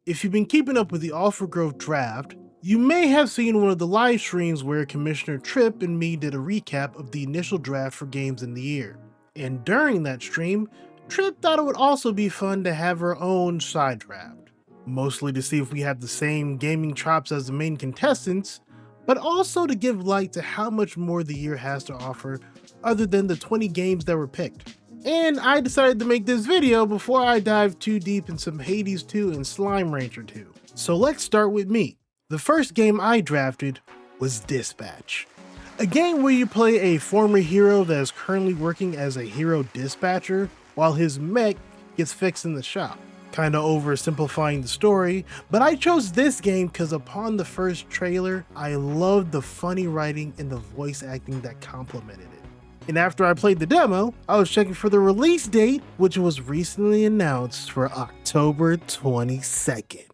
If you've been keeping up with the Alpha Growth draft, you may have seen one of the live streams where Commissioner Tripp and me did a recap of the initial draft for games in the year. And during that stream, Tripp thought it would also be fun to have her own side draft. Mostly to see if we have the same gaming chops as the main contestants, but also to give light to how much more the year has to offer other than the 20 games that were picked. And I decided to make this video before I dive too deep in some Hades 2 and Slime Rancher 2. So let's start with me. The first game I drafted was Dispatch, a game where you play a former hero that is currently working as a hero dispatcher while his mech gets fixed in the shop. Kinda oversimplifying the story, but I chose this game because upon the first trailer, I loved the funny writing and the voice acting that complemented it. And after I played the demo, I was checking for the release date, which was recently announced for October 22nd.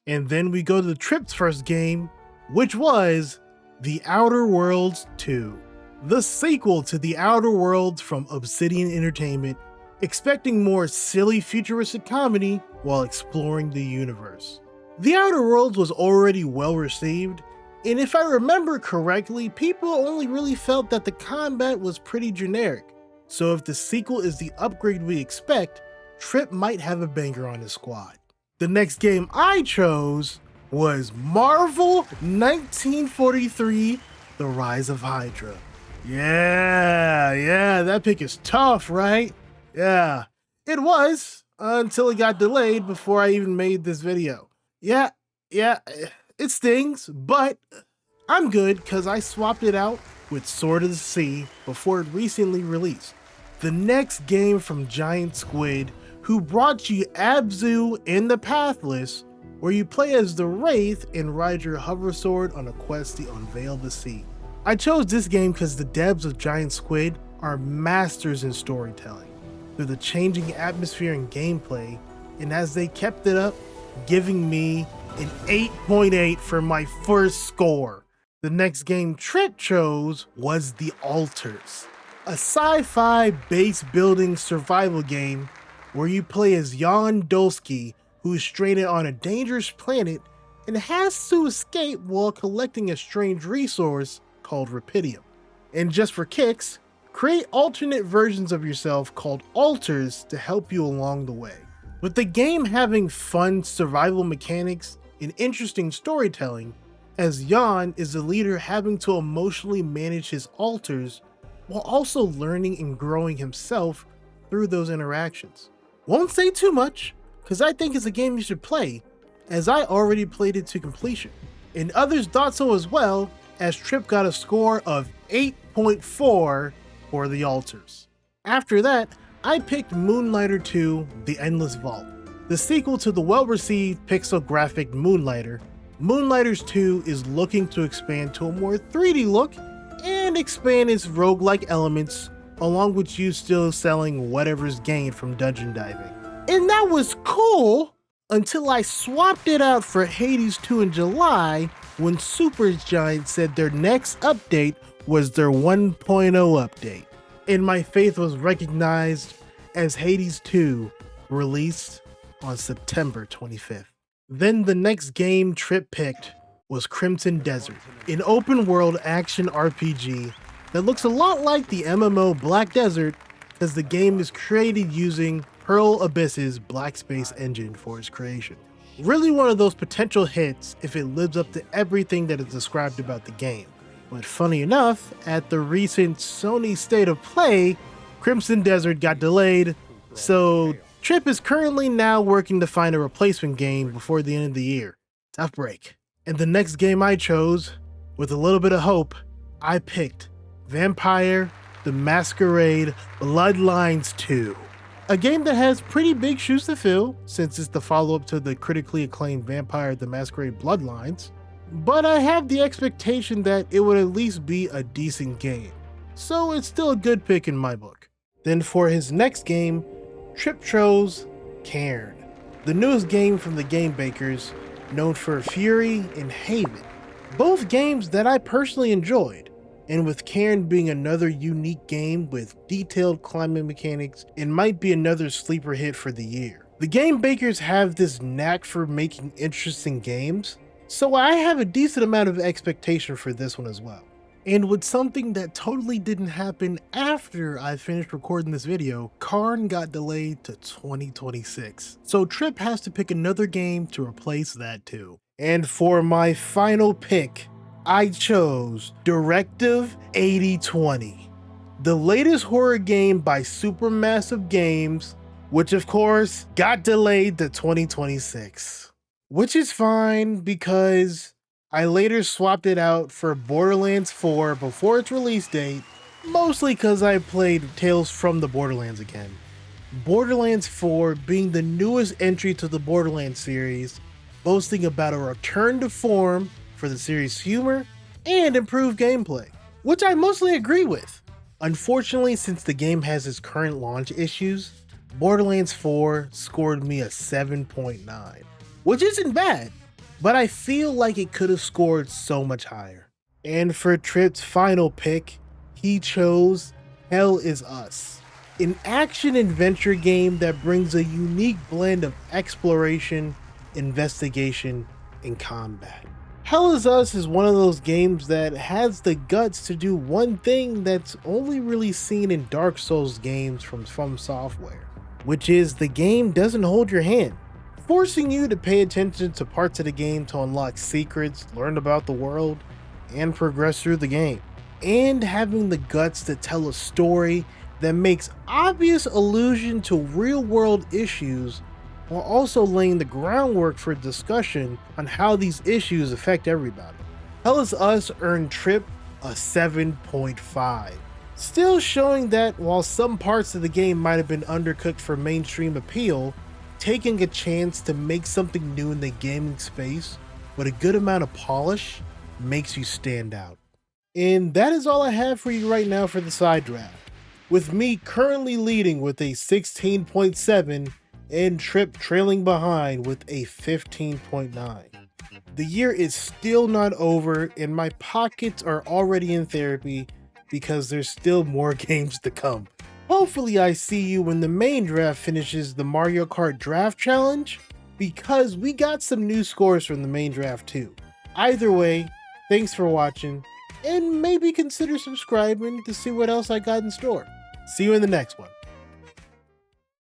And then we go to Tripp's first game, which was The Outer Worlds 2, the sequel to The Outer Worlds from Obsidian Entertainment, expecting more silly futuristic comedy while exploring the universe. The Outer Worlds was already well received, and if I remember correctly, people only really felt that the combat was pretty generic. So if the sequel is the upgrade we expect, Tripp might have a banger on his squad. The next game I chose was Marvel 1943: The Rise of Hydra. Yeah, that pick is tough, right? Yeah, it was, until it got delayed before I even made this video. Yeah, it stings, but I'm good because I swapped it out with Sword of the Sea before it recently released. The next game from Giant Squid, who brought you Abzu in the Pathless, where you play as the Wraith and ride your hover sword on a quest to unveil the sea. I chose this game because the devs of Giant Squid are masters in storytelling, through the changing atmosphere and gameplay, and as they kept it up, giving me an 8.8 for my first score. The next game Tripp chose was The Altars, a sci-fi base building survival game where you play as Jan Dolsky, who is stranded on a dangerous planet and has to escape while collecting a strange resource called Rapidium. And just for kicks, create alternate versions of yourself called altars to help you along the way. With the game having fun survival mechanics and interesting storytelling, as Jan is the leader having to emotionally manage his altars while also learning and growing himself through those interactions. Won't say too much, because I think it's a game you should play, as I already played it to completion. And others thought so as well, as Tripp got a score of 8.4 for The Altars. After that, I picked Moonlighter 2: The Endless Vault, the sequel to the well-received pixel-graphic Moonlighter. Moonlighters 2 is looking to expand to a more 3D look and expand its roguelike elements, along with you still selling whatever's gained from dungeon diving. And that was cool until I swapped it out for Hades 2 in July when Supergiant said their next update was their 1.0 update. And my faith was recognized as Hades 2 released on September 25th. Then the next game Tripp picked was Crimson Desert, an open world action RPG that looks a lot like the MMO Black Desert, as the game is created using Pearl Abyss's Black Space engine for its creation. Really one of those potential hits if it lives up to everything that is described about the game. But funny enough, at the recent Sony State of Play, Crimson Desert got delayed, so Tripp is currently now working to find a replacement game before the end of the year. Tough break. And the next game I chose, with a little bit of hope, I picked Vampire: The Masquerade Bloodlines 2. A game that has pretty big shoes to fill, since it's the follow-up to the critically acclaimed Vampire: The Masquerade Bloodlines, but I have the expectation that it would at least be a decent game, so it's still a good pick in my book. Then for his next game, Tripp chose Cairn, the newest game from the game bakers, known for Fury and Haven, both games that I personally enjoyed, and with Cairn being another unique game with detailed climbing mechanics, it might be another sleeper hit for the year. The game bakers have this knack for making interesting games, so I have a decent amount of expectation for this one as well. And with something that totally didn't happen after I finished recording this video, Karn got delayed to 2026. So Tripp has to pick another game to replace that too. And for my final pick, I chose Directive 8020, the latest horror game by Supermassive Games, which of course got delayed to 2026. Which is fine because I later swapped it out for Borderlands 4 before its release date, mostly because I played Tales from the Borderlands again. Borderlands 4 being the newest entry to the Borderlands series, boasting about a return to form for the series' humor and improved gameplay, which I mostly agree with. Unfortunately, since the game has its current launch issues, Borderlands 4 scored me a 7.9, which isn't bad, but I feel like it could have scored so much higher. And for Tripp's final pick, he chose Hell Is Us, an action-adventure game that brings a unique blend of exploration, investigation, and combat. Hell Is Us is one of those games that has the guts to do one thing that's only really seen in Dark Souls games from Software, which is the game doesn't hold your hand, forcing you to pay attention to parts of the game to unlock secrets, learn about the world, and progress through the game. And having the guts to tell a story that makes obvious allusion to real-world issues while also laying the groundwork for discussion on how these issues affect everybody. Hell Is Us earned Tripp a 7.5. Still showing that while some parts of the game might have been undercooked for mainstream appeal, taking a chance to make something new in the gaming space with a good amount of polish makes you stand out. And that is all I have for you right now for the side draft, with me currently leading with a 16.7 and Tripp trailing behind with a 15.9. The year is still not over and my pockets are already in therapy because there's still more games to come. Hopefully I see you when the main draft finishes the Mario Kart Draft Challenge, because we got some new scores from the main draft too. Either way, thanks for watching, and maybe consider subscribing to see what else I got in store. See you in the next one.